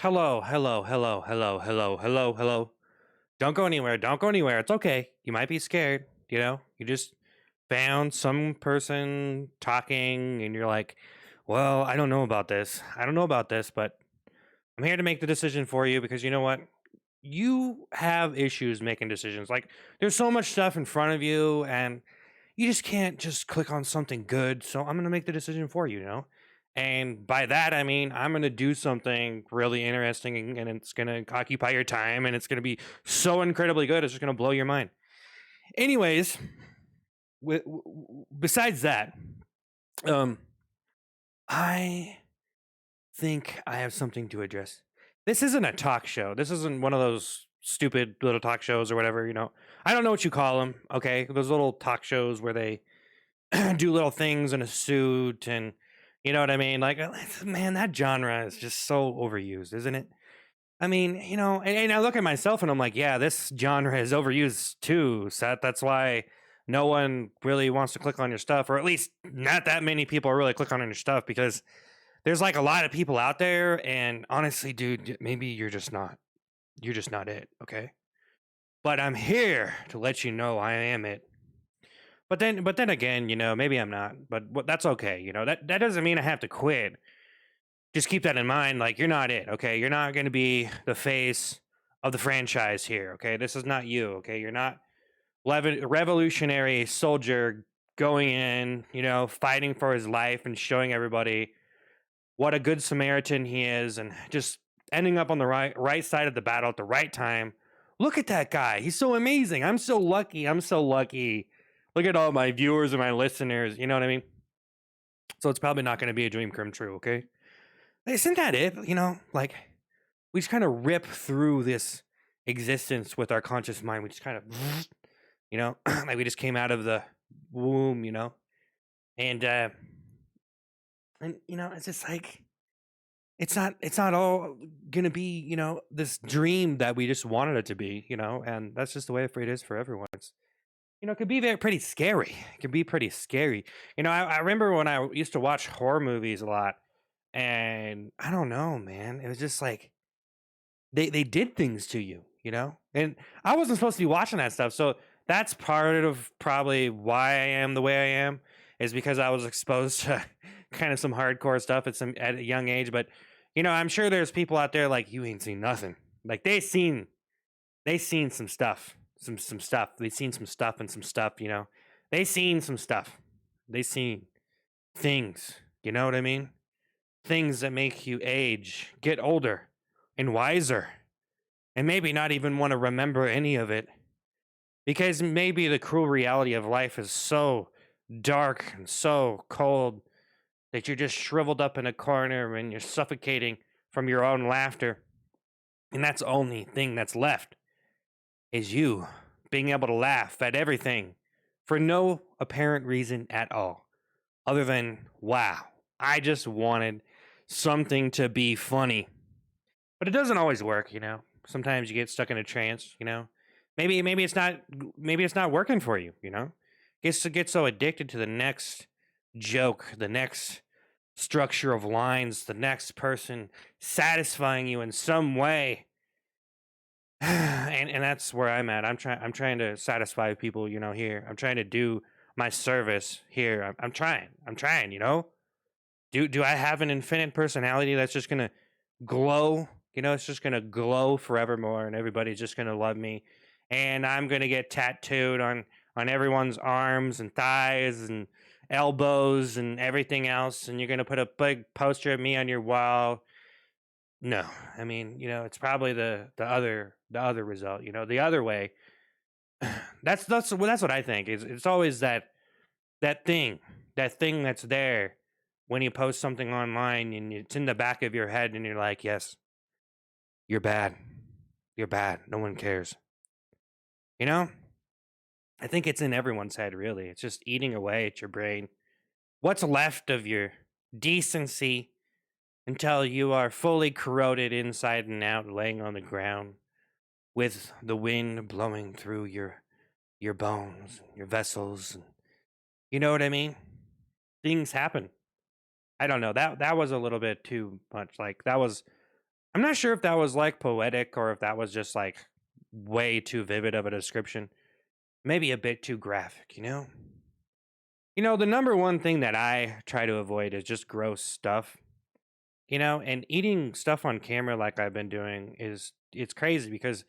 Hello, hello, hello, hello, hello, hello, hello. Don't go anywhere. Don't go anywhere. It's okay. You might be scared. You just found some person talking and you're like, well, I don't know about this. I don't know about this, but I'm here to make the decision for you because you know what? You have issues making decisions. Like, there's so much stuff in front of you, and you just can't just click on something good. So I'm going to make the decision for you. And by that, I mean, I'm going to do something really interesting and it's going to occupy your time and it's going to be so incredibly good. It's just going to blow your mind. Anyways, besides that, um, I think I have something to address. This isn't a talk show. This isn't one of those stupid little talk shows or whatever. I don't know what you call them, okay? Those little talk shows where they do little things in a suit and you know what I mean? Like, man, that genre is just so overused, isn't it? I mean, and I look at myself and I'm like, yeah, this genre is overused too, Seth. That's why no one really wants to click on your stuff, or at least not that many people are really click on your stuff because there's like a lot of people out there. And honestly, dude, maybe you're just not it. Okay. But I'm here to let you know I am it. But then again, maybe I'm not. But that's okay. That doesn't mean I have to quit. Just keep that in mind. Like, you're not it. Okay, you're not going to be the face of the franchise here. Okay, this is not you. Okay, you're not revolutionary soldier going in, fighting for his life and showing everybody what a good Samaritan he is, and just ending up on the right side of the battle at the right time. Look at that guy. He's so amazing. I'm so lucky. I'm so lucky. Look at all my viewers and my listeners. You know what I mean? So it's probably not going to be a dream come true, okay? Isn't that it? Like, we just kind of rip through this existence with our conscious mind. We just kind of, like we just came out of the womb. And it's just like it's not all gonna be, this dream that we just wanted it to be. And that's just the way it is for everyone. It could be pretty scary. It can be pretty scary. I remember when I used to watch horror movies a lot, and I don't know, man. It was just like they did things to you. And I wasn't supposed to be watching that stuff. So that's part of probably why I am the way I am, is because I was exposed to kind of some hardcore stuff at a young age. But I'm sure there's people out there like, you ain't seen nothing. Like, they seen some stuff. Some stuff. They seen some stuff and some stuff. They seen some stuff. They seen things. You know what I mean? Things that make you age, get older, and wiser, and maybe not even want to remember any of it. Because maybe the cruel reality of life is so dark and so cold that you're just shriveled up in a corner and you're suffocating from your own laughter. And that's the only thing that's left, is you being able to laugh at everything for no apparent reason at all, other than, wow, I just wanted something to be funny. But it doesn't always work. Sometimes you get stuck in a trance. Maybe it's not working for you. Get so addicted to the next joke, the next structure of lines, the next person satisfying you in some way. And that's where I'm at. I'm trying to satisfy people, here. I'm trying to do my service here. I'm trying. I'm trying. Do I have an infinite personality that's just gonna glow? It's just gonna glow forevermore, and everybody's just gonna love me. And I'm gonna get tattooed on everyone's arms and thighs and elbows and everything else. And you're gonna put a big poster of me on your wall. No, I mean, it's probably the other result. The other way. That's what I think. It's always that thing that's there when you post something online and it's in the back of your head and you're like, yes, you're bad. You're bad. No one cares. You know? I think it's in everyone's head, really. It's just eating away at your brain. What's left of your decency until you are fully corroded inside and out, laying on the ground with the wind blowing through your bones, your vessels, and you know what I mean? Things happen. I don't know. That was a little bit too much. Like, that was I'm not sure if that was like poetic or if that was just like way too vivid of a description. Maybe a bit too graphic, you know? The number one thing that I try to avoid is just gross stuff, and eating stuff on camera like I've been doing it's crazy because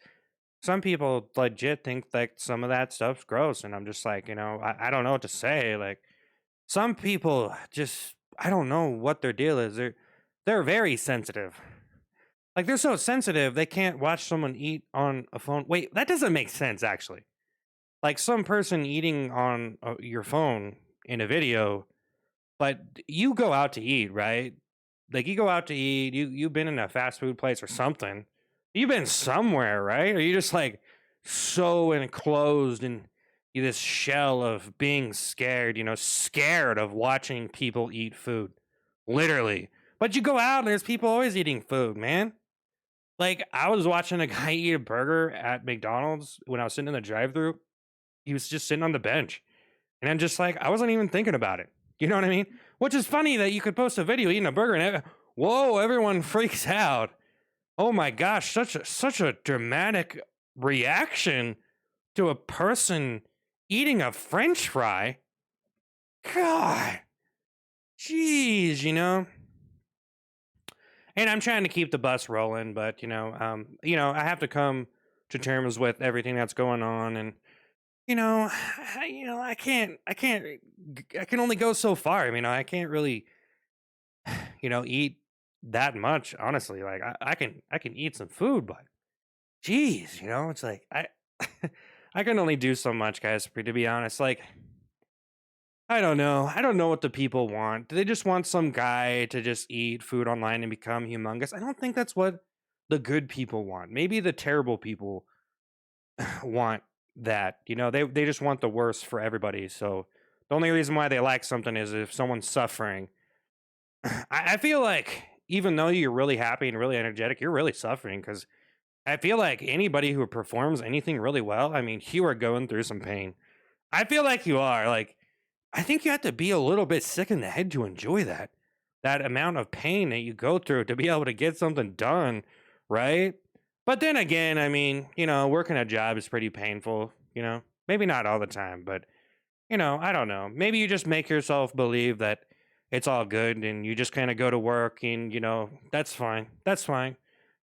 some people legit think like some of that stuff's gross and I'm just like, I don't know what to say. Like some people just I don't know what their deal is. They're very sensitive. Like they're so sensitive they can't watch someone eat on a phone. Wait, that doesn't make sense actually. Like some person eating on your phone in a video, but you go out to eat, right? Like you go out to eat, you've been in a fast food place or something. You've been somewhere, right? Or you just like so enclosed in this shell of being scared, scared of watching people eat food. Literally. But you go out and there's people always eating food, man. Like I was watching a guy eat a burger at McDonald's when I was sitting in the drive-thru. He was just sitting on the bench. And I'm just like, I wasn't even thinking about it. You know what I mean? Which is funny that you could post a video eating a burger and whoa, everyone freaks out. Oh my gosh, such a dramatic reaction to a person eating a French fry. God, jeez, And I'm trying to keep the bus rolling, but I have to come to terms with everything that's going on, and I can only go so far. I mean, I can't really, eat that much, honestly. Like I can eat some food, but geez, it's like I can only do so much, guys, to be honest. Like, I don't know. I don't know what the people want. Do they just want some guy to just eat food online and become humongous? I don't think that's what the good people want. Maybe the terrible people want that. They just want the worst for everybody. So the only reason why they like something is if someone's suffering. I feel like even though you're really happy and really energetic, you're really suffering because I feel like anybody who performs anything really well, I mean, you are going through some pain. I feel like you are. Like, I think you have to be a little bit sick in the head to enjoy that amount of pain that you go through to be able to get something done, right? But then again, I mean, working a job is pretty painful, maybe not all the time, but I don't know. Maybe you just make yourself believe that it's all good and you just kind of go to work and, that's fine. That's fine.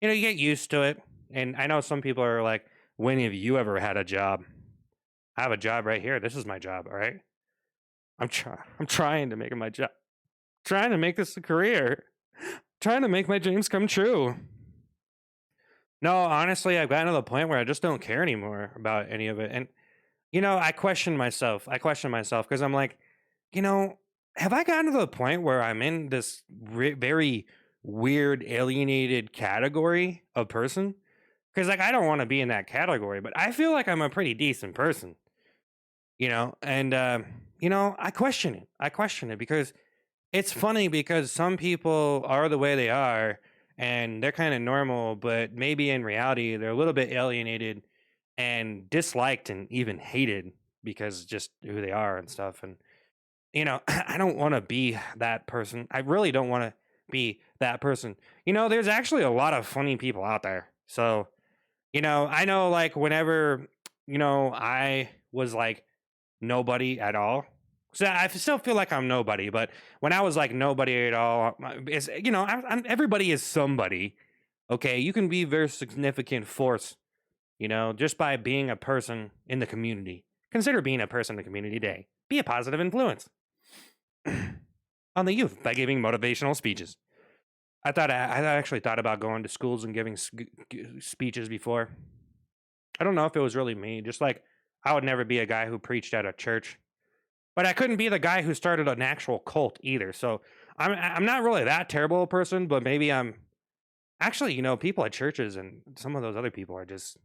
You get used to it. And I know some people are like, when have you ever had a job? I have a job right here. This is my job, all right? I'm trying to make it my job. Trying to make this a career. Trying to make my dreams come true. No, honestly, I've gotten to the point where I just don't care anymore about any of it. And I question myself. I question myself because I'm like, you know, have I gotten to the point where I'm in this very weird alienated category of person? Because like I don't want to be in that category, but I feel like I'm a pretty decent person, and I question it. I question it because it's funny because some people are the way they are and they're kind of normal, but maybe in reality they're a little bit alienated and disliked and even hated because just who they are and stuff. And I don't want to be that person. I really don't want to be that person. There's actually a lot of funny people out there. So, I know like whenever, I was like nobody at all. So I still feel like I'm nobody, but when I was like nobody at all, it's everybody is somebody. Okay, you can be a very significant force, just by being a person in the community. Consider being a person in the community today. Be a positive influence on the youth by giving motivational speeches. I actually thought about going to schools and giving speeches before. I don't know if it was really me. Just like I would never be a guy who preached at a church, but I couldn't be the guy who started an actual cult either. So I'm not really that terrible a person, but maybe I'm actually people at churches and some of those other people are just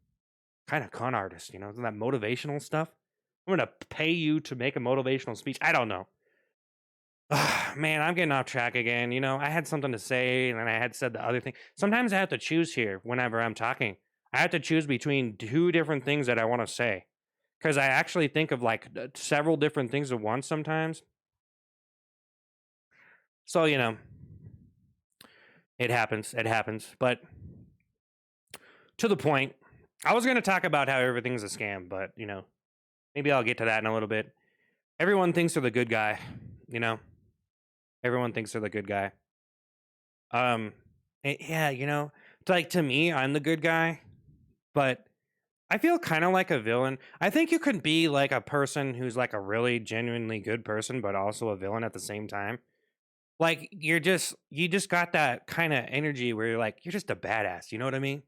kind of con artists. Isn't that motivational stuff? I'm gonna pay you to make a motivational speech. I don't know. Man, I'm getting off track again. I had something to say and then I had said the other thing. Sometimes I have to choose here whenever I'm talking. I have to choose between two different things that I want to say because I actually think of like several different things at once sometimes. So, it happens. It happens. But to the point. I was going to talk about how everything's a scam, but maybe I'll get to that in a little bit. Everyone thinks they're the good guy, you know. Everyone thinks they're the good guy. Um, yeah, it's like to me, I'm the good guy, but I feel kind of like a villain. I think you could be like a person who's like a really genuinely good person, but also a villain at the same time. Like you just got that kind of energy where you're like you're just a badass. You know what I mean?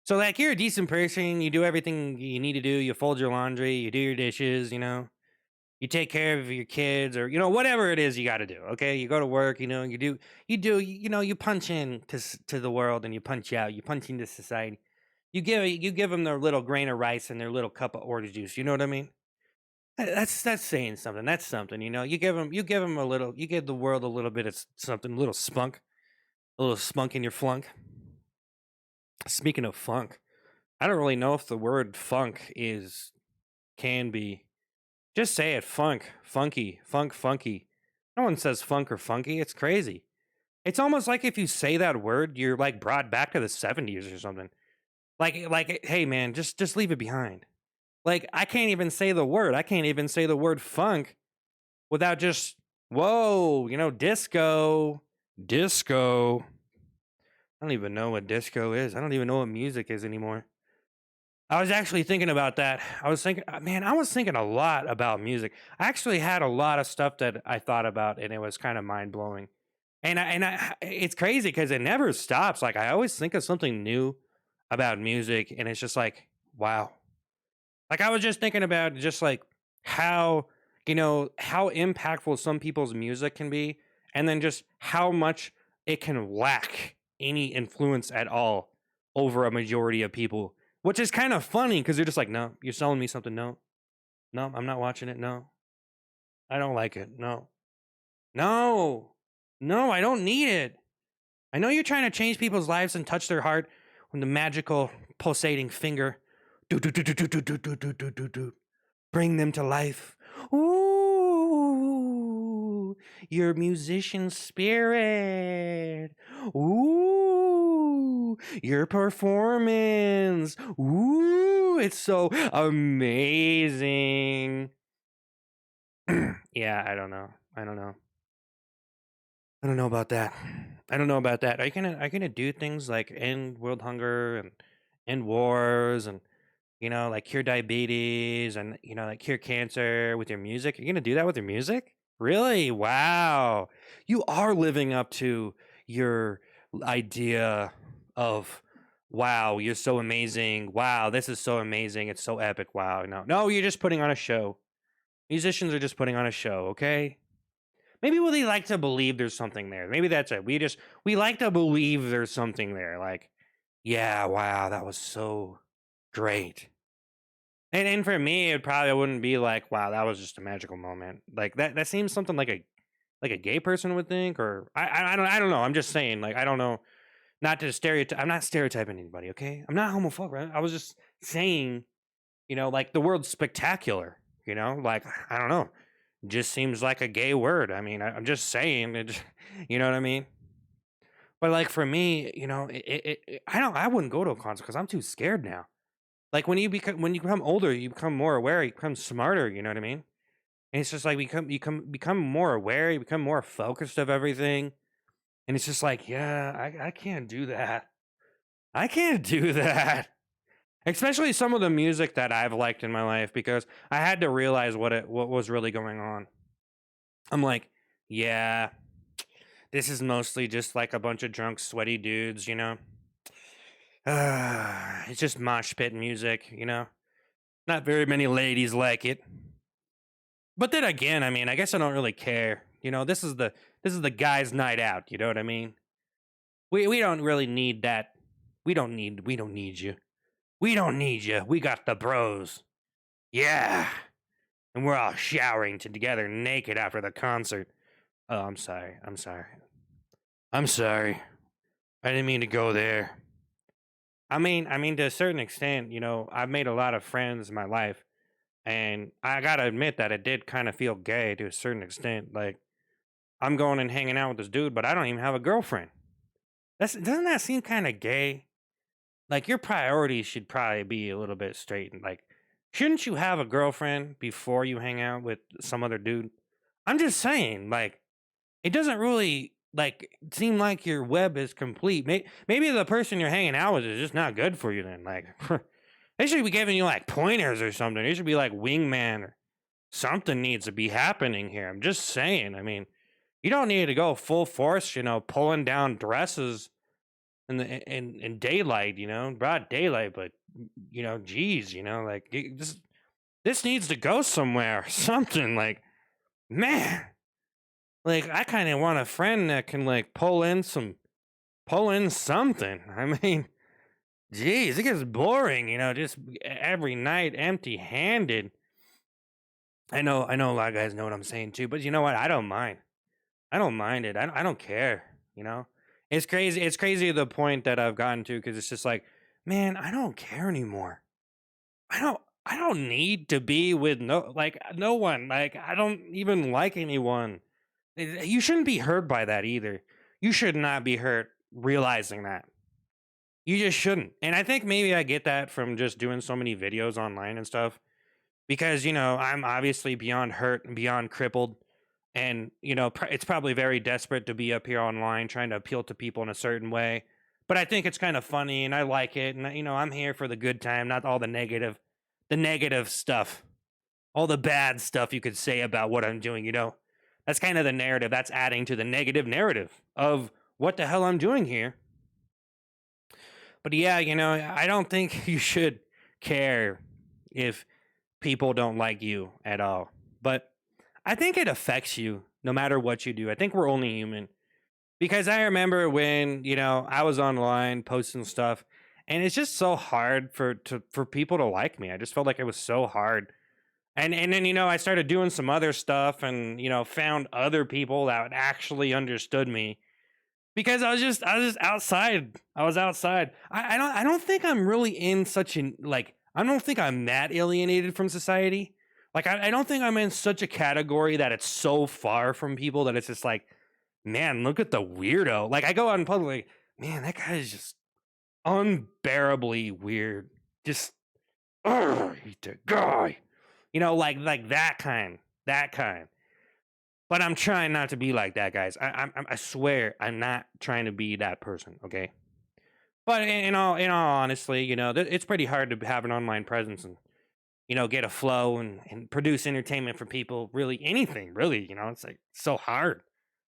So like you're a decent person. You do everything you need to do. You fold your laundry. You do your dishes. You take care of your kids or whatever it is you got to do. Okay, you go to work. You punch in to the world and you punch out. You punch into society. You give them their little grain of rice and their little cup of orange juice. You know what I mean? That's saying something. That's something. You give them a little. You give the world a little bit of something, a little spunk in your flunk. Speaking of funk, I don't really know if the word funk can be. Just say it, funk, funky, funk, funky. No one says funk or funky. It's crazy. It's almost like if you say that word, you're like brought back to the '70s or something. Like, hey man, just leave it behind. Like, I can't even say the word. I can't even say the word funk without just whoa, disco, disco. I don't even know what disco is. I don't even know what music is anymore. I was actually thinking about that. I was thinking a lot about music. I actually had a lot of stuff that I thought about, and it was kind of mind blowing. It's crazy because it never stops. Like I always think of something new about music, and it's just like, wow. Like I was just thinking about just like how how impactful some people's music can be, and then just how much it can lack any influence at all over a majority of people, which is kind of funny because you're just like, no, you're selling me something. No, no, I'm not watching it. No, I don't like it. No, no, no, I don't need it. I know you're trying to change people's lives and touch their heart with the magical pulsating finger. Do do do do do do do do do do do do. Bring them to life. Ooh, your musician spirit. Ooh, your performance. Ooh, it's so amazing. Yeah, I don't know. I don't know. I don't know about that. I don't know about that. Are you gonna do things like end world hunger and end wars and like cure diabetes and like cure cancer with your music? You're gonna do that with your music? Really? Wow. You are living up to your idea of wow, you're so amazing. Wow, this is so amazing. It's so epic. Wow. No, no, you're just putting on a show. Musicians are just putting on a show, okay? Maybe we like to believe there's something there. Maybe that's it. We like to believe there's something there. Like, yeah, wow, that was so great. And for me, it probably wouldn't be like, wow, that was just a magical moment. Like that seems something like a gay person would think, or I don't know. I'm just saying, like, I don't know. Not to stereotype. I'm not stereotyping anybody. Okay, I'm not homophobic. Right? I was just saying, like the word spectacular. Like I don't know. Just seems like a gay word. I mean, I'm just saying it. You know what I mean? But like for me, I wouldn't go to a concert because I'm too scared now. Like when you become older, you become more aware, you become smarter, you know what I mean? And it's just like become more aware, you become more focused of everything. And it's just like, yeah, I can't do that. I can't do that. Especially some of the music that I've liked in my life because I had to realize what was really going on. I'm like, yeah, this is mostly just like a bunch of drunk, sweaty dudes. It's just mosh pit music. Not very many ladies like it. But then again, I mean, I guess I don't really care. This is the guys' night out. You know what I mean? We don't really need that. We don't need you. We don't need you. We got the bros. Yeah, and we're all showering together naked after the concert. Oh, I'm sorry. I'm sorry. I'm sorry. I didn't mean to go there. I mean, to a certain extent, I've made a lot of friends in my life, and I gotta admit that it did kind of feel gay to a certain extent. Like I'm going and hanging out with this dude, but I don't even have a girlfriend. Doesn't that seem kind of gay? like your priorities should probably be a little bit straightened. Like, shouldn't you have a girlfriend before you hang out with some other dude? I'm just saying, like, it doesn't really like seem like your web is complete. Maybe the person you're hanging out with is just not good for you. Then, like, they should be giving you like pointers or something. It should be like wingman or something needs to be happening here. I'm just saying. I mean, you don't need to go full force, pulling down dresses in daylight, broad daylight. But geez, like this needs to go somewhere. Something like, man, like I kind of want a friend that can like pull in something. I mean, geez, it gets boring, just every night empty handed. I know a lot of guys know what I'm saying too, but you know what? I don't mind. I don't mind it. I don't care. You know, it's crazy. It's crazy to the point that I've gotten to because it's just like, man, I don't care anymore. I don't. I don't need to be with no one. Like I don't even like anyone. You shouldn't be hurt by that either. You should not be hurt realizing that. You just shouldn't. And I think maybe I get that from just doing so many videos online and stuff because I'm obviously beyond hurt and beyond crippled and it's probably very desperate to be up here online trying to appeal to people in a certain way, but I think it's kind of funny and I like it, and I'm here for the good time, not all the negative stuff, all the bad stuff you could say about what I'm doing. That's kind of the narrative that's adding to the negative narrative of what the hell I'm doing here. But yeah, I don't think you should care if people don't like you at all. But I think it affects you no matter what you do. I think we're only human. Because I remember when, I was online posting stuff and it's just so hard for people to like me. I just felt like it was so hard. And then, I started doing some other stuff and, found other people that actually understood me because I was just outside. I was outside. I don't think I'm really in such an like I don't think I'm that alienated from society. Like I don't think I'm in such a category that it's so far from people that it's just like, man, look at the weirdo. Like I go out in public, like, man, that guy is just unbearably weird. Just he's the guy. Like that kind. But I'm trying not to be like that, guys. I swear, I'm not trying to be that person. Okay. But in all honestly, it's pretty hard to have an online presence and get a flow and produce entertainment for people. Really, anything. Really, it's like so hard.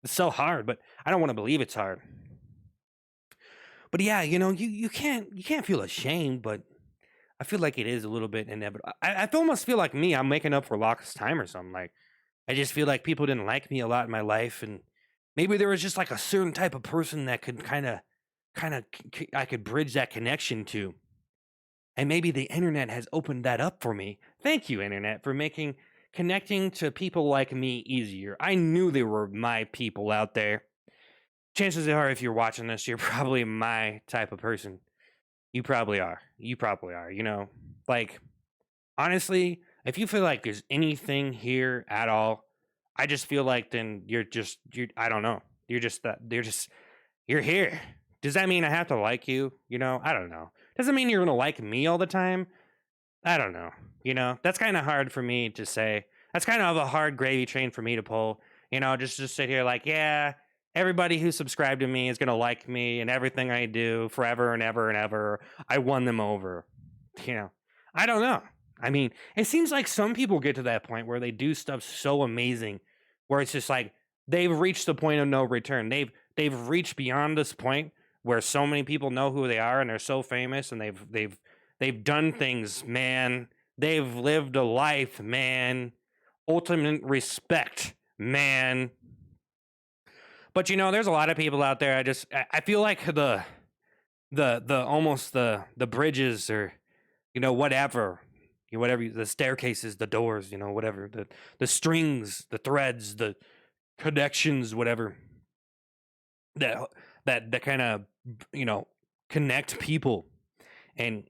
It's so hard. But I don't want to believe it's hard. But yeah, you can't feel ashamed, but I feel like it is a little bit inevitable. I almost feel like me. I'm making up for lost time or something. Like I just feel like people didn't like me a lot in my life, and maybe there was just like a certain type of person that could kind of I could bridge that connection to, and maybe the internet has opened that up for me. Thank you, internet, for making connecting to people like me easier. I knew there were my people out there. Chances are, if you're watching this, you're probably my type of person. You probably are. You probably are. Like honestly, if you feel like there's anything here at all, I just feel like then you're I don't know. You're here. Does that mean I have to like you? I don't know. Does it mean you're gonna like me all the time? I don't know. That's kind of hard for me to say. That's kind of a hard gravy train for me to pull. Just sit here like, yeah, everybody who subscribed to me is gonna like me and everything I do forever and ever and ever. I won them over. I don't know. I mean, it seems like some people get to that point where they do stuff so amazing, where it's just like they've reached the point of no return. They've reached beyond this point where so many people know who they are and they're so famous and they've done things, man. They've lived a life, man. Ultimate respect, man. But there's a lot of people out there. I feel like the almost the bridges or whatever, the staircases, the doors, whatever, the strings, the threads, the connections, whatever that that kind of you know connect people, and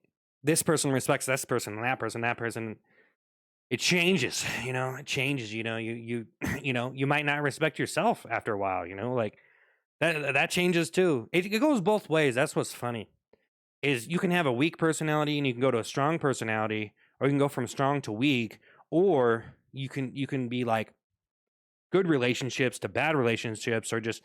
this person respects this person and that person. It changes, it changes. You you might not respect yourself after a while. Like that changes too. It goes both ways. That's what's funny. is you can have a weak personality and you can go to a strong personality, or you can go from strong to weak, or you can be like good relationships to bad relationships, or just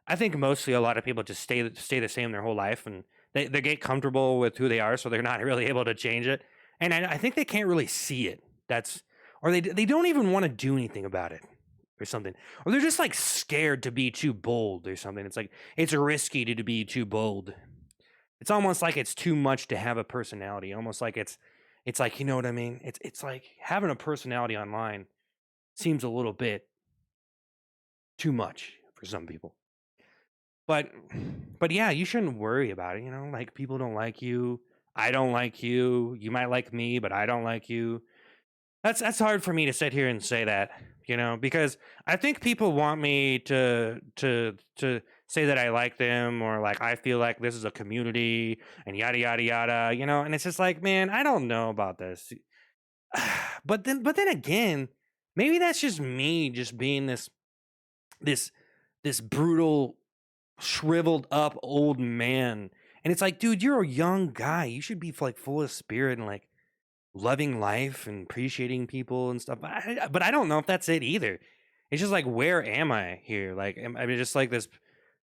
I think mostly a lot of people just stay the same their whole life, and they get comfortable with who they are, so they're not really able to change it. And I think they can't really see it. That's or they don't even want to do anything about it or something, or they're just like scared to be too bold or something. It's like it's risky to be too bold. It's almost like it's too much to have a personality. Almost like it's like, you know what I mean? It's like having a personality online seems a little bit too much for some people. But but yeah, you shouldn't worry about it, you know? Like people don't like you. I don't like you. You might like me, but I don't like you. That's hard for me to sit here and say that, you know, because I think people want me to say that I like them, or like I feel like this is a community and yada yada yada, you know, and it's just like, man, I don't know about this. But then again, maybe that's just me just being this this brutal shriveled up old man. And it's like, dude, you're a young guy. You should be like full of spirit and like loving life and appreciating people and stuff. But I don't know if that's it either. It's just like, where am I here? Like, am I just like this,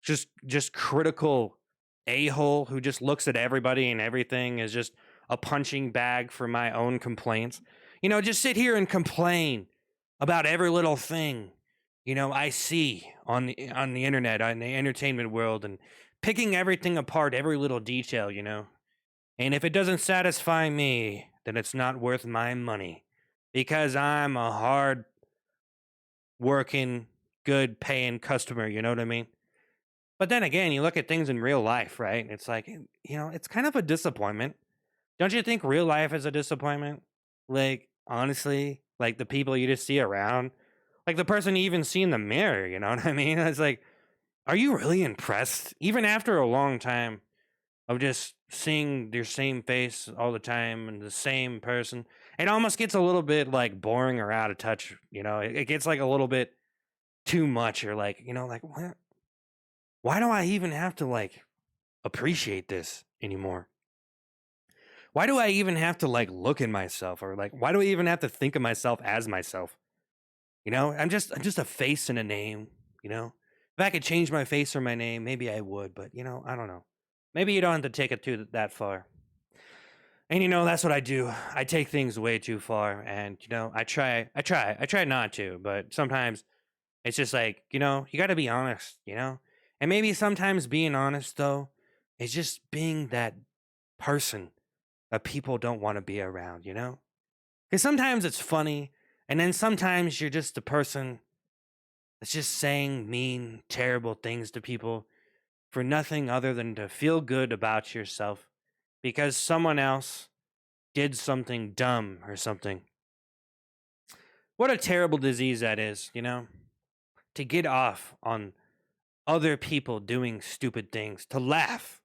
just critical a hole who just looks at everybody and everything as just a punching bag for my own complaints? You know, just sit here and complain about every little thing I see on the internet, on the entertainment world, and picking everything apart, every little detail. And if it doesn't satisfy me, then it's not worth my money because I'm a hard working, good paying customer. You know what I mean? But then again, you look at things in real life, right? It's like, it's kind of a disappointment. Don't you think real life is a disappointment? Like, honestly, like the people you just see around, like the person you even see in the mirror, you know what I mean? It's like, are you really impressed? Even after a long time of just seeing your same face all the time and the same person, it almost gets a little bit like boring or out of touch. It gets like a little bit too much, or like, like what? Why do I even have to like appreciate this anymore? Why do I even have to like look at myself, or like why do I even have to think of myself as myself? I'm just a face and a name, you know? If I could change my face or my name, maybe I would, but I don't know. Maybe you don't have to take it to that far. And that's what I do. I take things way too far, and I try not to, but sometimes it's just like, you got to be honest, And maybe sometimes being honest though is just being that person that people don't want to be around, Because sometimes it's funny, and then sometimes you're just the person that's just saying mean, terrible things to people for nothing other than to feel good about yourself because someone else did something dumb or something. What a terrible disease that is, To get off on other people doing stupid things, to laugh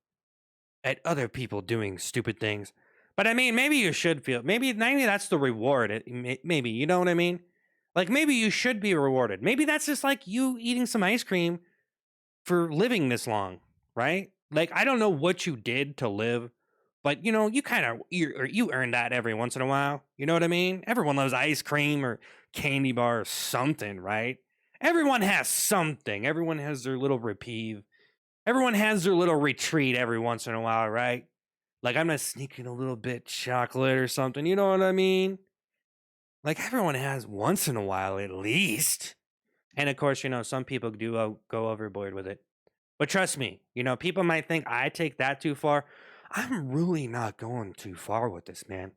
at other people doing stupid things. But I mean, maybe you should feel, maybe that's the reward. Maybe, you know what I mean? Like maybe you should be rewarded. Maybe that's just like you eating some ice cream for living this long, right? Like I don't know what you did to live, but you kind of you earn that every once in a while. You know what I mean? Everyone loves ice cream or candy bar or something, right? Everyone has something. Everyone has their little reprieve. Everyone has their little retreat every once in a while, right? Like I'm gonna sneak in a little bit chocolate or something. You know what I mean? Like everyone has once in a while at least. And of course, some people do go overboard with it. But trust me, people might think I take that too far. I'm really not going too far with this, man.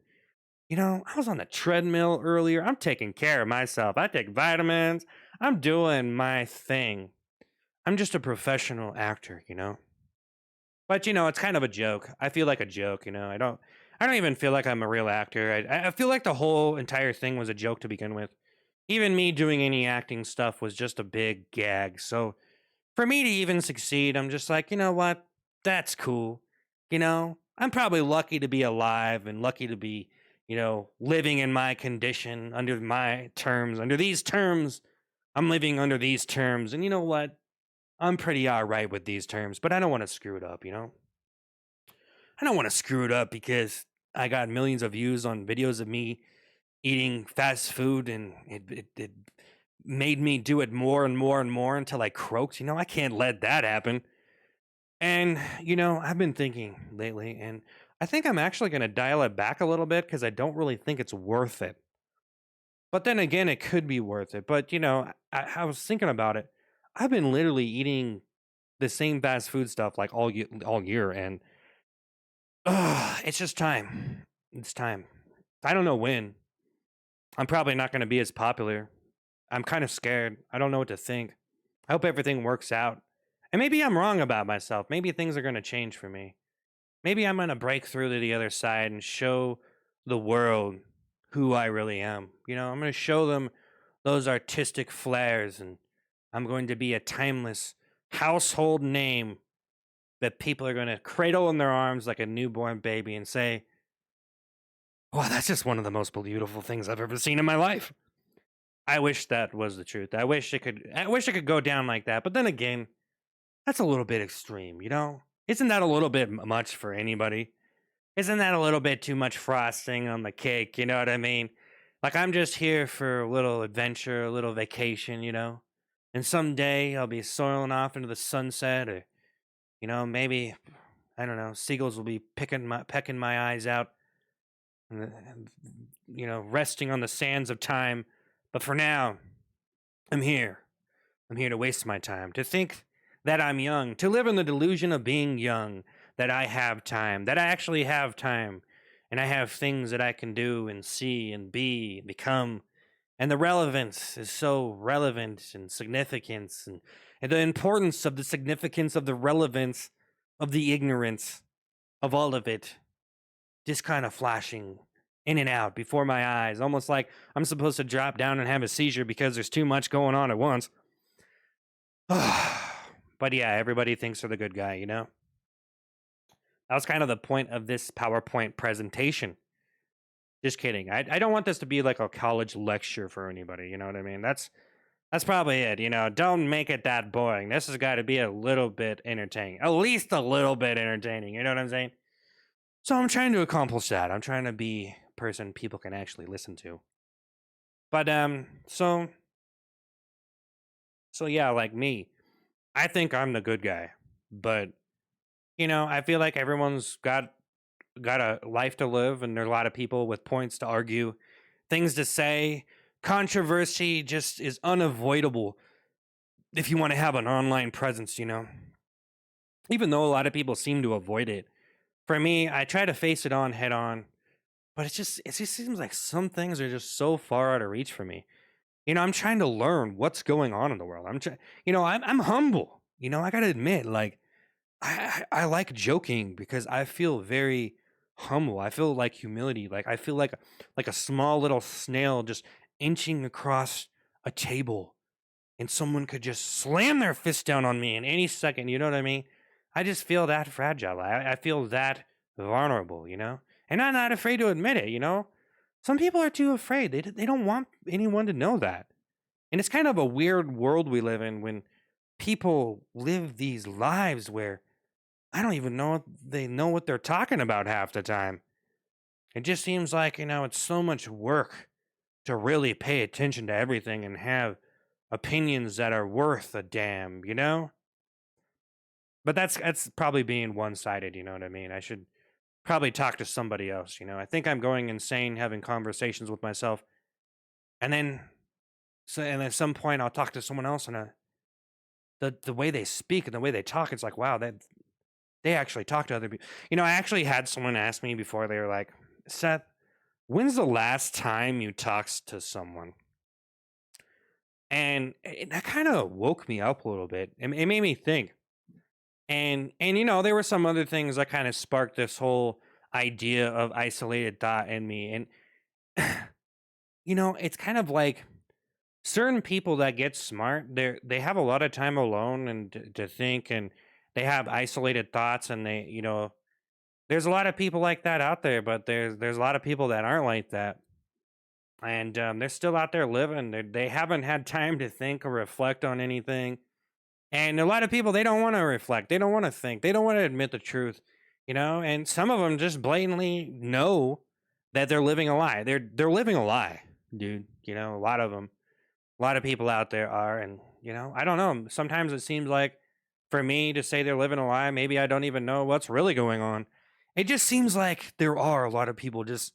I was on the treadmill earlier. I'm taking care of myself. I take vitamins. I'm doing my thing. I'm just a professional actor, But it's kind of a joke. I feel like a joke, I don't even feel like I'm a real actor. I feel like the whole entire thing was a joke to begin with. Even me doing any acting stuff was just a big gag. So for me to even succeed, I'm just like, you know what? That's cool. I'm probably lucky to be alive and lucky to be, living in my condition under my terms. Under these terms, I'm living under these terms. And you know what? I'm pretty all right with these terms, but I don't want to screw it up, I don't want to screw it up because I got millions of views on videos of me eating fast food, and it made me do it more and more and more until I croaked. I can't let that happen. And, I've been thinking lately, and I think I'm actually going to dial it back a little bit because I don't really think it's worth it. But then again, it could be worth it. But, I was thinking about it. I've been literally eating the same fast food stuff like all year, and it's just time. It's time. I don't know when. I'm probably not going to be as popular. I'm kind of scared. I don't know what to think. I hope everything works out. And maybe I'm wrong about myself. Maybe things are going to change for me. Maybe I'm going to break through to the other side and show the world who I really am. I'm going to show them those artistic flares, and I'm going to be a timeless household name that people are going to cradle in their arms like a newborn baby and say, "Wow, that's just one of the most beautiful things I've ever seen in my life." I wish that was the truth. I wish it could go down like that. But then again, that's a little bit extreme. Isn't that a little bit much for anybody? Isn't that a little bit too much frosting on the cake? You know what I mean? Like, I'm just here for a little adventure, a little vacation. And someday I'll be soaring off into the sunset, or maybe, I don't know, seagulls will be pecking my eyes out, and resting on the sands of time. But for now, I'm here. I'm here to waste my time, to think that I'm young, to live in the delusion of being young, that I have time, that I actually have time, and I have things that I can do and see and be and become. And the relevance is so relevant and significance, and the importance of the significance of the relevance of the ignorance of all of it just kind of flashing in and out before my eyes, almost like I'm supposed to drop down and have a seizure because there's too much going on at once. But yeah, everybody thinks they're the good guy. That was kind of the point of this PowerPoint presentation. Just kidding. I don't want this to be like a college lecture for anybody. You know what I mean? That's probably it. Don't make it that boring. This has got to be a little bit entertaining, at least a little bit entertaining. You know what I'm saying? So I'm trying to accomplish that. I'm trying to be a person people can actually listen to. But so yeah, like me, I think I'm the good guy. But I feel like everyone's got a life to live, and there's a lot of people with points to argue, things to say. Controversy just is unavoidable if you want to have an online presence. Even though a lot of people seem to avoid it. For me, I try to face it on head on, but it just seems like some things are just so far out of reach for me. I'm trying to learn what's going on in the world. I'm humble. I got to admit, like, I like joking because I feel very humble. I feel like humility. Like, I feel like a small little snail just inching across a table, and someone could just slam their fist down on me in any second. You know what I mean? I just feel that fragile. I feel that vulnerable. And I'm not afraid to admit it. Some people are too afraid. They don't want anyone to know that. And it's kind of a weird world we live in when people live these lives where I don't even know if they know what they're talking about half the time. It just seems like, it's so much work to really pay attention to everything and have opinions that are worth a damn. But that's probably being one-sided, you know what I mean? I should probably talk to somebody else. I think I'm going insane having conversations with myself. And then and at some point I'll talk to someone else, and the way they speak and the way they talk, it's like, wow, they actually talk to other people. I actually had someone ask me before. They were like, "Seth, when's the last time you talked to someone?" And that kind of woke me up a little bit. It made me think. And there were some other things that kind of sparked this whole idea of isolated thought in me. And it's kind of like certain people that get smart, they have a lot of time alone and to think, and they have isolated thoughts, and there's a lot of people like that out there, but there's a lot of people that aren't like that. And they're still out there living. They haven't had time to think or reflect on anything. And a lot of people, they don't want to reflect. They don't want to think. They don't want to admit the truth. And some of them just blatantly know that they're living a lie. They're living a lie, dude. A lot of them, a lot of people out there are, and I don't know. Sometimes it seems like for me to say they're living a lie, maybe I don't even know what's really going on. It just seems like there are a lot of people just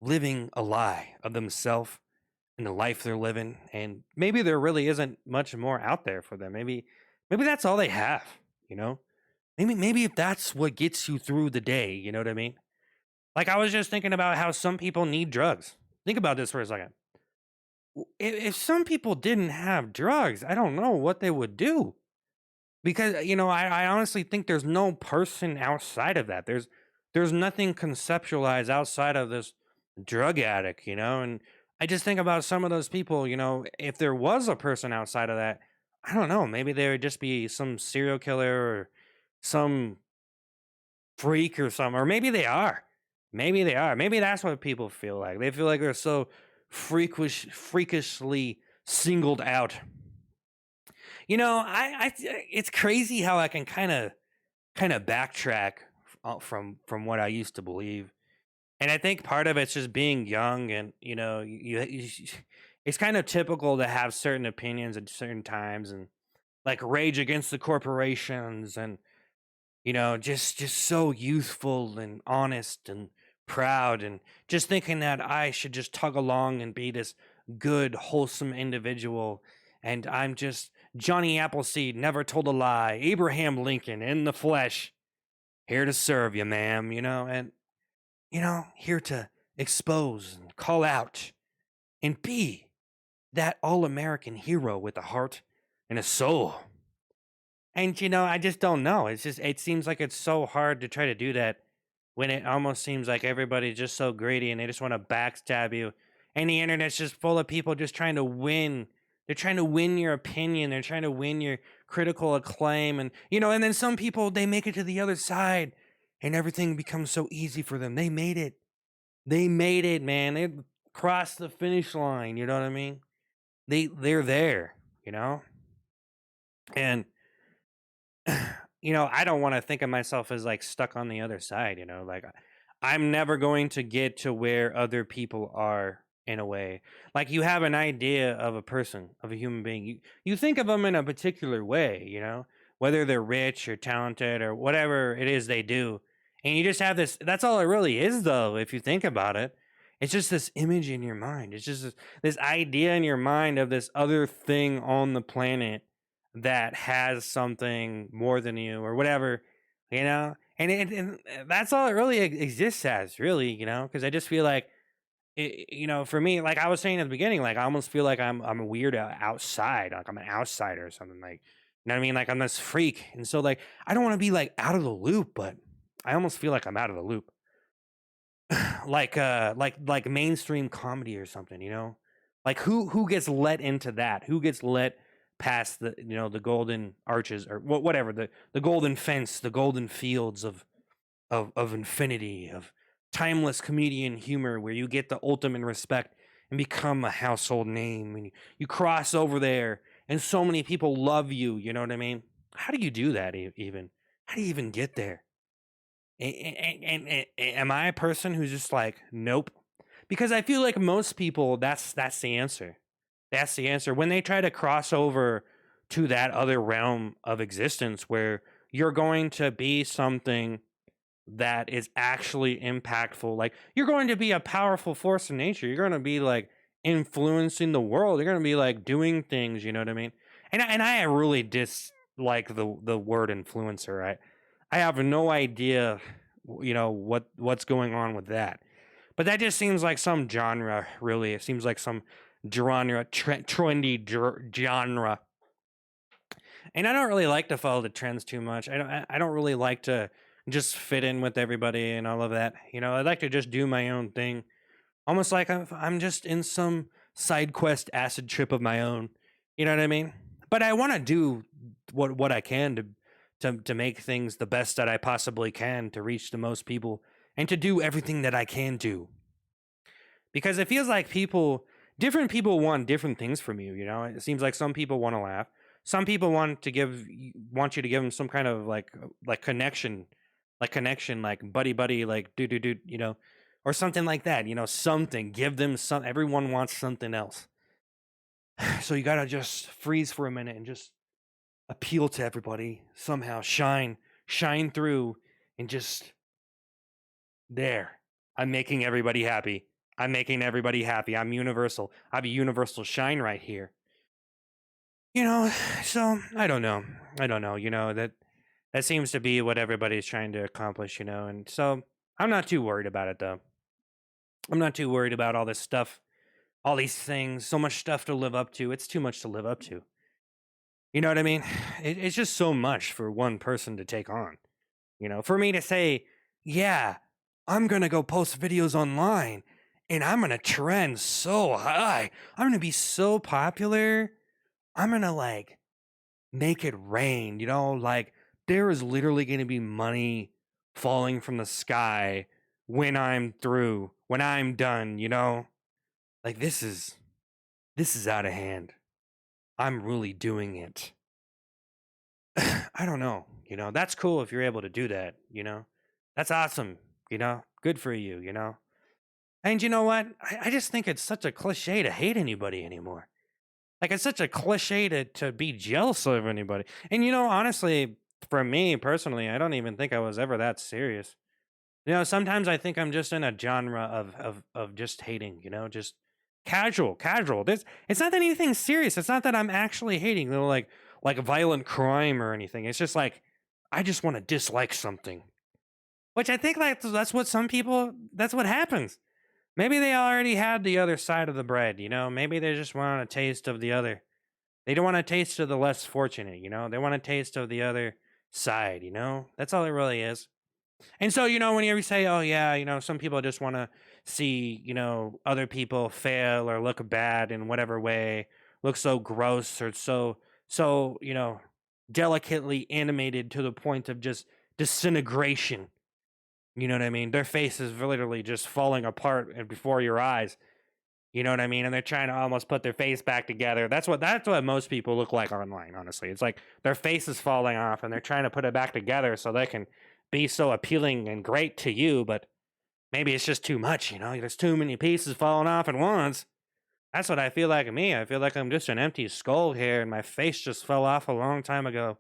living a lie of themselves and the life they're living, and maybe there really isn't much more out there for them. Maybe that's all they have. You know, maybe if that's what gets you through the day. You know what I mean? Like I was just thinking about how some people need drugs. Think about this for a second. If some people didn't have drugs, I don't know what they would do. Because I honestly think there's no person outside of that. There's nothing conceptualized outside of this drug addict, and I just think about some of those people, if there was a person outside of that, I don't know, maybe they would just be some serial killer or some freak or something, or maybe they are. Maybe they are. Maybe that's what people feel like. They feel like they're so freakishly singled out. It's crazy how I can kind of backtrack from what I used to believe, and I think part of it's just being young, and it's kind of typical to have certain opinions at certain times, and like rage against the corporations, and just so youthful and honest and proud, and just thinking that I should just tug along and be this good, wholesome individual. And I'm just Johnny Appleseed, never told a lie, Abraham Lincoln in the flesh, here to serve you, ma'am, and, here to expose and call out and be that all American hero with a heart and a soul. And I just don't know. It seems like it's so hard to try to do that when it almost seems like everybody's just so greedy and they just want to backstab you. And the internet's just full of people just trying to win. They're trying to win your opinion. They're trying to win your critical acclaim. And and then some people, they make it to the other side and everything becomes so easy for them. They made it. They made it, man. They crossed the finish line, you know what I mean? They're there, you know? And I don't want to think of myself as like stuck on the other side, like I'm never going to get to where other people are in a way. Like you have an idea of a person, of a human being. You think of them in a particular way, whether they're rich or talented or whatever it is they do. And you just have this, that's all it really is though, if you think about it. It's just this image in your mind. It's just this idea in your mind of this other thing on the planet that has something more than you or whatever, and that's all it really exists as, really, because I just feel like for me, like I was saying at the beginning, like I almost feel like I'm a weird outside, like I'm an outsider or something, like what I mean, like I'm this freak, and so like I don't want to be like out of the loop, but I almost feel like I'm out of the loop. Like mainstream comedy or something, like who gets let into that, who gets let past the golden arches or whatever, the golden fence, the golden fields of infinity, of timeless comedian humor, where you get the ultimate respect and become a household name, and you cross over there and so many people love you, you know what I mean? How do you do that, even? How do you even get there? And am I a person who's just like, nope? Because I feel like most people, that's the answer. That's the answer. When they try to cross over to that other realm of existence where you're going to be something that is actually impactful, like you're going to be a powerful force in nature. You're going to be like influencing the world. You're going to be like doing things, you know what I mean? And I really dislike the word influencer. I have no idea, what's going on with that. But that just seems like some genre, really. It seems like some trendy genre. And I don't really like to follow the trends too much. I don't really like to just fit in with everybody and all of that. I like to just do my own thing, almost like I'm just in some side quest acid trip of my own. You know what I mean? But I want to do what I can to make things the best that I possibly can, to reach the most people and to do everything that I can do. Because it feels like different people want different things from you. It seems like some people want to laugh. Some people want you to give them some kind of like connection, like connection, like buddy buddy, like do do do, or something like that. Something. Give them some. Everyone wants something else. So you gotta just freeze for a minute and just appeal to everybody somehow. Shine through, and just there. I'm making everybody happy. I'm making everybody happy. I'm universal. I have a universal shine right here. You know, so I don't know. I don't know. That seems to be what everybody's trying to accomplish. And so I'm not too worried about it though. I'm not too worried about all this stuff, all these things, so much stuff to live up to. It's too much to live up to. You know what I mean? It's just so much for one person to take on. For me to say, yeah, I'm going to go post videos online and I'm going to trend so high. I'm going to be so popular. I'm going to like make it rain, like there is literally going to be money falling from the sky when I'm through, when I'm done, like this is out of hand. I'm really doing it. I don't know, that's cool if you're able to do that, that's awesome, good for you, and you know what? I just think it's such a cliche to hate anybody anymore. Like it's such a cliche to be jealous of anybody. And honestly, for me personally, I don't even think I was ever that serious. Sometimes I think I'm just in a genre of just hating, just casual. This It's not that anything serious. It's not that I'm actually hating, like violent crime or anything. It's just like I just want to dislike something. Which I think like that's what some people that's what happens. Maybe they already had the other side of the bread, Maybe they just want a taste of the other. They don't want a taste of the less fortunate, They want a taste of the other side, That's all it really is. And so, when you say, oh, yeah, some people just want to see, other people fail or look bad in whatever way, look so gross or so, delicately animated to the point of just disintegration. You know what I mean? Their face is literally just falling apart before your eyes. You know what I mean? And they're trying to almost put their face back together. That's what most people look like online, honestly. It's like their face is falling off and they're trying to put it back together so they can be so appealing and great to you, but maybe it's just too much, There's too many pieces falling off at once. That's what I feel like of me. I feel like I'm just an empty skull here and my face just fell off a long time ago.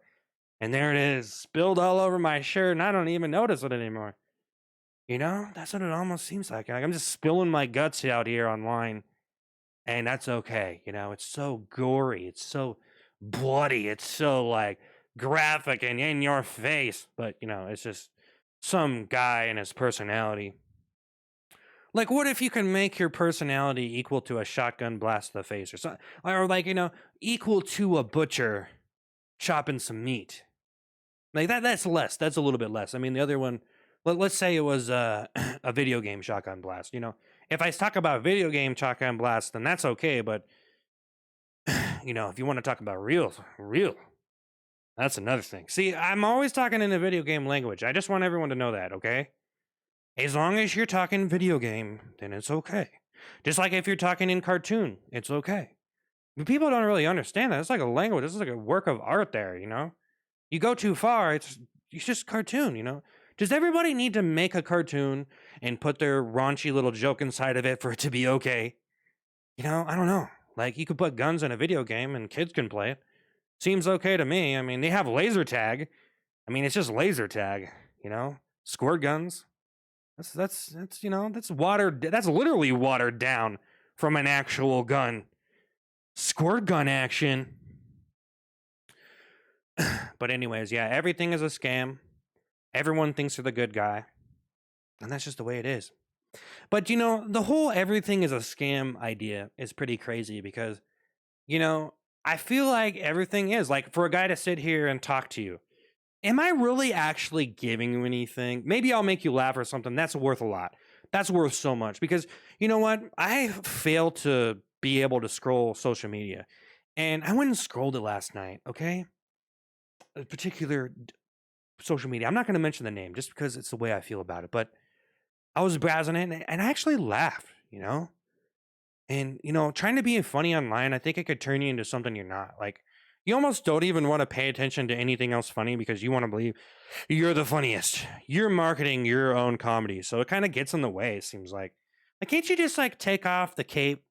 And there it is, spilled all over my shirt, and I don't even notice it anymore. That's what it almost seems like. Like I'm just spilling my guts out here online, and that's okay. It's so gory, it's so bloody, it's so like graphic and in your face. But it's just some guy and his personality. Like, what if you can make your personality equal to a shotgun blast to the face, or something, or like equal to a butcher chopping some meat? Like that's less. That's a little bit less. I mean, the other one, let's say it was a video game shotgun blast. If I talk about video game shotgun blast, then that's okay. But if you want to talk about real, that's another thing. See, I'm always talking in a video game language. I just want everyone to know that, okay? As long as you're talking video game, then it's okay. Just like if you're talking in cartoon, it's okay. But people don't really understand that. It's like a language. It's like a work of art there, You go too far, it's just cartoon, Does everybody need to make a cartoon and put their raunchy little joke inside of it for it to be okay? I don't know. Like you could put guns in a video game and kids can play it. Seems okay to me. I mean, they have laser tag. I mean, it's just laser tag, Squirt guns. That's watered. That's literally watered down from an actual gun. Squirt gun action. But anyways, yeah, everything is a scam. Everyone thinks they're the good guy. And that's just the way it is. But the whole everything is a scam idea is pretty crazy because, I feel like everything is like for a guy to sit here and talk to you. Am I really actually giving you anything? Maybe I'll make you laugh or something. That's worth a lot. That's worth so much because you know what? I fail to be able to scroll social media. And I went and scrolled it last night, okay? A particular social media. I'm not going to mention the name just because it's the way I feel about it, but I was browsing it and I actually laughed, And, trying to be funny online, I think it could turn you into something you're not. Like, You almost don't even want to pay attention to anything else funny because you want to believe you're the funniest. You're marketing your own comedy. So it kind of gets in the way, it seems like. Like, can't you just like take off the cape,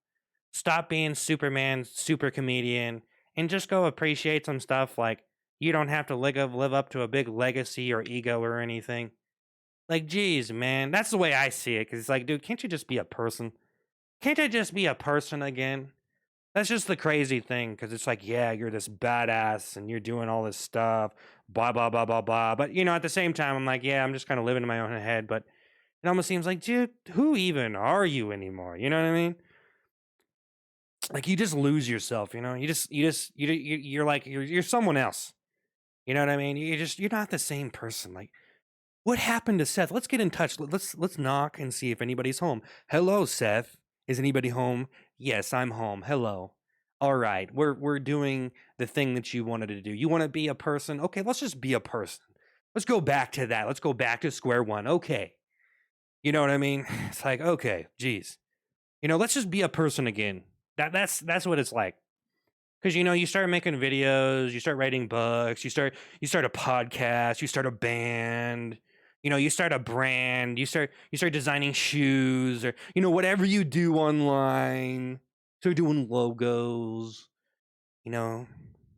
stop being Superman, super comedian, and just go appreciate some stuff? Like, you don't have to live up to a big legacy or ego or anything. Like, geez, man, that's the way I see it. Cause it's like, dude, can't you just be a person? Can't I just be a person again? That's just the crazy thing, because it's like, yeah, you're this badass and you're doing all this stuff, blah blah blah blah blah. But at the same time, I'm like, yeah, I'm just kind of living in my own head. But it almost seems like, dude, who even are you anymore? You know what I mean? Like, you just lose yourself. You're like you're someone else. You know what I mean? You're not the same person. Like, what happened to Seth? Let's get in touch. Let's knock and see if anybody's home. Hello, Seth. Is anybody home? Yes, I'm home. Hello. All right. We're doing the thing that you wanted to do. You want to be a person? Okay, let's just be a person. Let's go back to that. Let's go back to square one. Okay. You know what I mean? It's like, okay, geez. Let's just be a person again. That's what it's like. Because you start making videos, you start writing books, you start a podcast, you start a band, you start a brand, you start designing shoes, or whatever you do online. Start doing logos. You know,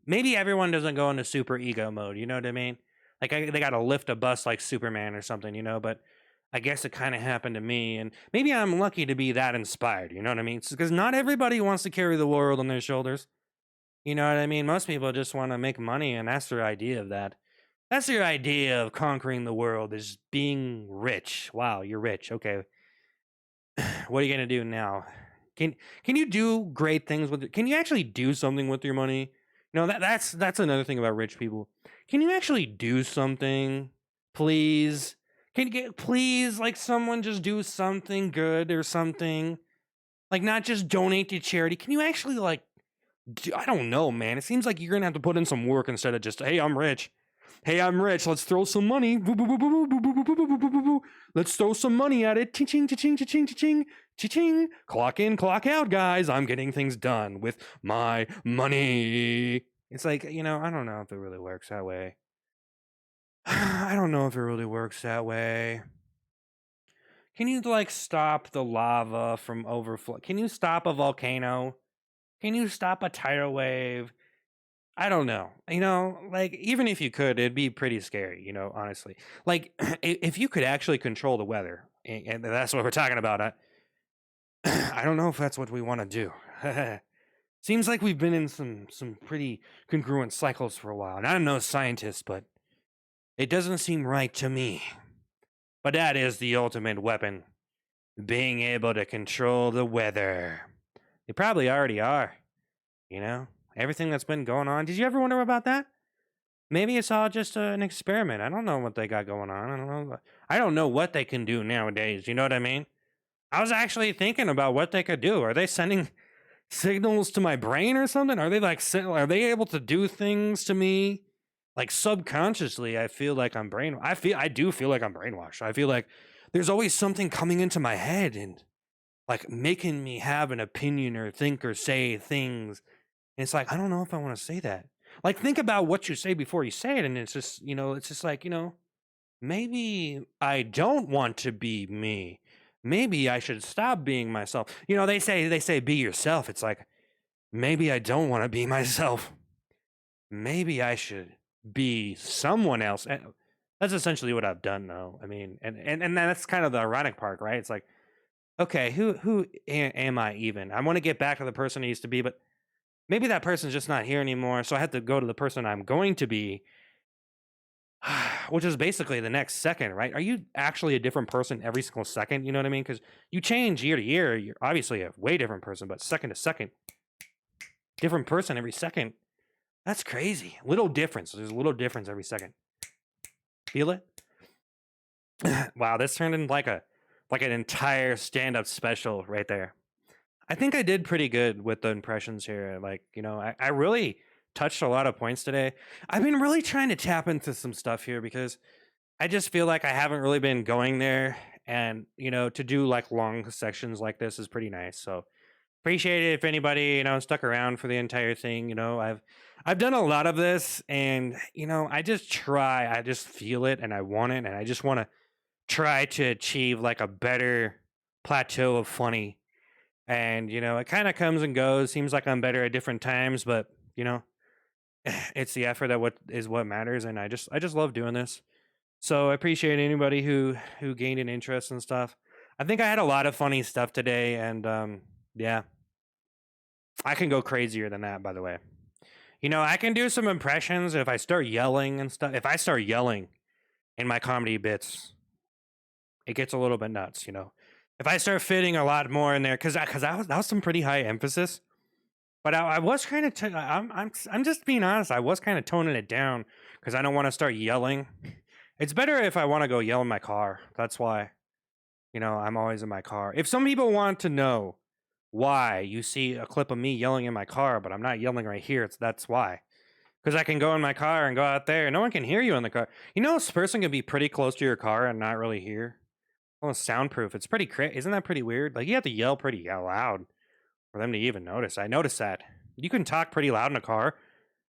Maybe everyone doesn't go into super ego mode. You know what I mean? Like, they got to lift a bus like Superman or something. But I guess it kind of happened to me, and maybe I'm lucky to be that inspired. You know what I mean? Because not everybody wants to carry the world on their shoulders. You know what I mean? Most people just want to make money, and that's their idea of that. That's their idea of conquering the world, is being rich. Wow, you're rich. Okay. What are you gonna do now? Can can you do great things with it? Can you actually do something with your money? That's another thing about rich people. Can you actually do something? Please? Can you get please like someone just do something good or something? Like, not just donate to charity. Can you actually like I don't know, man. It seems like you're gonna have to put in some work instead of just, hey, I'm rich. Hey, I'm rich. Let's throw some money. Boo, boo, boo, boo, boo, boo, boo, boo, boo, boo, boo, boo. Let's throw some money at it. Ching, ching, ching, ching, ching, ching. Clock in, clock out, guys. I'm getting things done with my money. It's like, I don't know if it really works that way. I don't know if it really works that way. Can you like stop the lava from overflow? Can you stop a volcano? Can you stop a tidal wave? I don't know. Like, even if you could, it'd be pretty scary, honestly. Like, if you could actually control the weather, and that's what we're talking about, I don't know if that's what we want to do. Seems like we've been in some pretty congruent cycles for a while. And I'm no scientist, but it doesn't seem right to me. But that is the ultimate weapon, being able to control the weather. They probably already are, you know? Everything that's been going on. Did you ever wonder about that? Maybe it's all just an experiment. I don't know what they got going on. I don't know what they can do nowadays. You know what I mean? I was actually thinking about what they could do. Are they sending signals to my brain or something? Are they like are they able to do things to me? Like, subconsciously, I feel like I'm brain. I do feel like I'm brainwashed. I feel like there's always something coming into my head and like making me have an opinion or think or say things. And it's like, I don't know if I want to say that. Like, think about what you say before you say it, and it's just like, maybe I don't want to be me. Maybe I should stop being myself. They say be yourself. It's like, maybe I don't want to be myself. Maybe I should be someone else. And that's essentially what I've done, though. I mean, and that's kind of the ironic part, right? It's like, okay, am I even? I want to get back to the person I used to be, but maybe that person's just not here anymore. So I have to go to the person I'm going to be, which is basically the next second, right? Are you actually a different person every single second? You know what I mean? Because you change year to year. You're obviously a way different person, but second to second, different person every second. That's crazy. Little difference. There's a little difference every second. Feel it? Wow, this turned into like an entire stand-up special right there. I think I did pretty good with the impressions here. Like, I really touched a lot of points today. I've been really trying to tap into some stuff here because I just feel like I haven't really been going there. And, to do like long sections like this is pretty nice. So Appreciate it if anybody, stuck around for the entire thing. I've done a lot of this, and I just try. I just feel it, and I want it, and I just want to try to achieve like a better plateau of funny. And it kind of comes and goes. Seems like I'm better at different times, but it's the effort that what matters, and I just love doing this. So I appreciate anybody who gained an interest and stuff. I think I had a lot of funny stuff today, and yeah, I can go crazier than that. By the way, I can do some impressions if I start yelling and stuff. If I start yelling in my comedy bits, it gets a little bit nuts. If I start fitting a lot more in there, because that was some pretty high emphasis. But I was kind of, I'm just being honest. I was kind of toning it down because I don't want to start yelling. It's better if I want to go yell in my car. That's why, I'm always in my car. If some people want to know why you see a clip of me yelling in my car, but I'm not yelling right here, that's why. Because I can go in my car and go out there, and no one can hear you in the car. This person can be pretty close to your car and not really hear. Almost soundproof. It's pretty crazy. Isn't that pretty weird? Like you have to yell pretty loud for them to even notice. I noticed that. You can talk pretty loud in a car.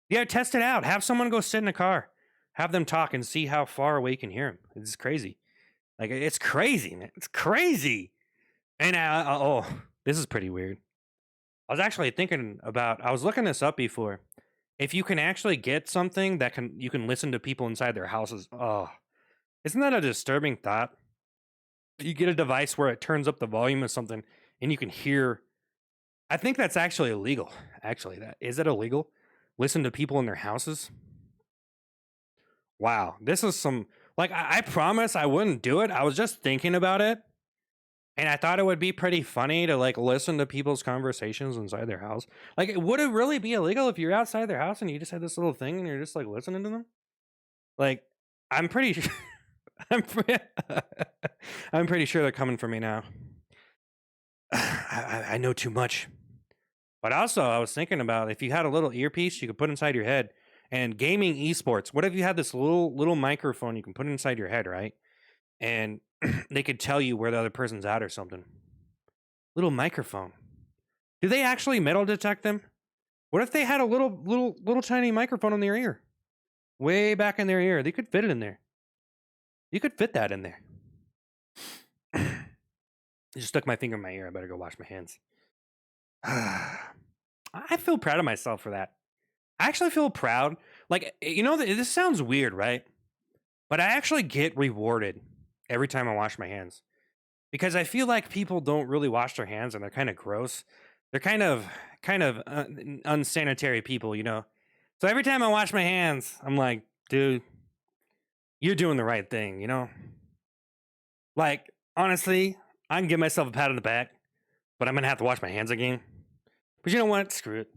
Yeah, test it out. Have someone go sit in a car. Have them talk and see how far away you can hear them. It's crazy. Like it's crazy, man. It's crazy. And oh, this is pretty weird. I was actually thinking about. I was looking this up before. If you can actually get something that you can listen to people inside their houses. Oh, isn't that a disturbing thought? You get a device where it turns up the volume of something and you can hear. I think that's actually illegal. Actually, that is it illegal? Listen to people in their houses? Wow, this is some like I promise I wouldn't do it. I was just thinking about it, and I thought it would be pretty funny to like listen to people's conversations inside their house. Like, would it really be illegal if you're outside their house and you just had this little thing and you're just like listening to them? Like, I'm pretty sure. I'm, pre- I'm pretty sure they're coming for me now. I know too much. But also, I was thinking about if you had a little earpiece you could put inside your head, and gaming esports. What if you had this little microphone you can put inside your head, right? And they could tell you where the other person's at or something. Little microphone. Do they actually metal detect them? What if they had a little tiny microphone in their ear, way back in their ear? They could fit it in there. You could fit that in there. I just stuck my finger in my ear. I better go wash my hands. I feel proud of myself for that. I actually feel proud. Like, this sounds weird, right? But I actually get rewarded every time I wash my hands because I feel like people don't really wash their hands and they're kind of gross. They're kind of unsanitary people. So every time I wash my hands, I'm like, dude, you're doing the right thing, Like, honestly, I can give myself a pat on the back, but I'm going to have to wash my hands again. But you know what? Screw it.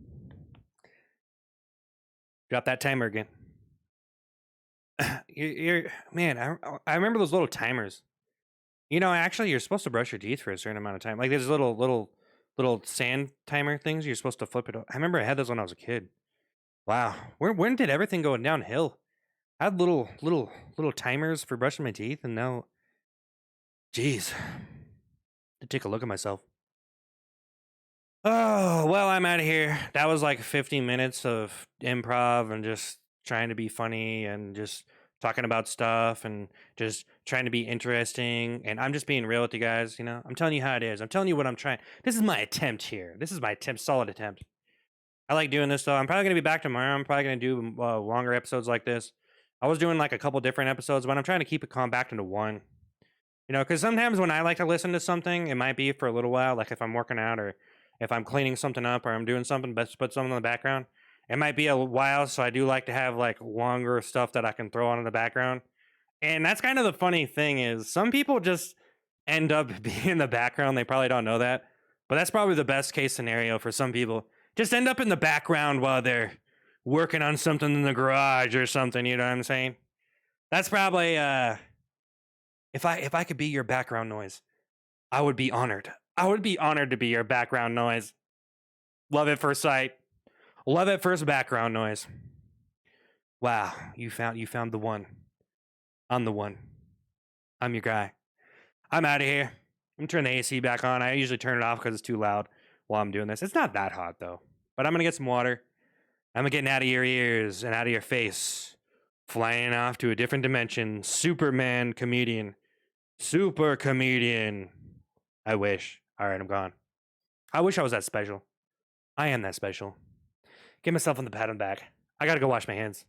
Drop that timer again. Man, I remember those little timers. Actually, you're supposed to brush your teeth for a certain amount of time. Like there's little sand timer things. You're supposed to flip it. I remember I had those when I was a kid. Wow, when did everything go downhill? I had little timers for brushing my teeth, and now, jeez, to take a look at myself. Oh well, I'm out of here. That was like 50 minutes of improv and just trying to be funny and just talking about stuff and just trying to be interesting. And I'm just being real with you guys. I'm telling you how it is. I'm telling you what I'm trying. This is my attempt here. This is my attempt, solid attempt. I like doing this though. I'm probably gonna be back tomorrow. I'm probably gonna do longer episodes like this. I was doing like a couple different episodes, but I'm trying to keep it compact into one. Because sometimes when I like to listen to something, it might be for a little while, like if I'm working out or if I'm cleaning something up or I'm doing something, but put something in the background. It might be a while, so I do like to have like longer stuff that I can throw on in the background. And that's kind of the funny thing is some people just end up being in the background. They probably don't know that, but that's probably the best case scenario for some people. Just end up in the background while they're working on something in the garage or something. You know what I'm saying? That's probably if I could be your background noise, I would be honored. I would be honored to be your background noise. Love at first sight. Love at first background noise. Wow, you found the one. I'm the one. I'm your guy. I'm out of here. I'm turning the AC back on. I usually turn it off because it's too loud. while I'm doing this. It's not that hot though. But I'm gonna get some water. I'm getting out of your ears and out of your face. Flying off to a different dimension. Superman comedian. Super comedian. I wish. All right, I'm gone. I wish I was that special. I am that special. Give myself on the pat on the back. I gotta go wash my hands.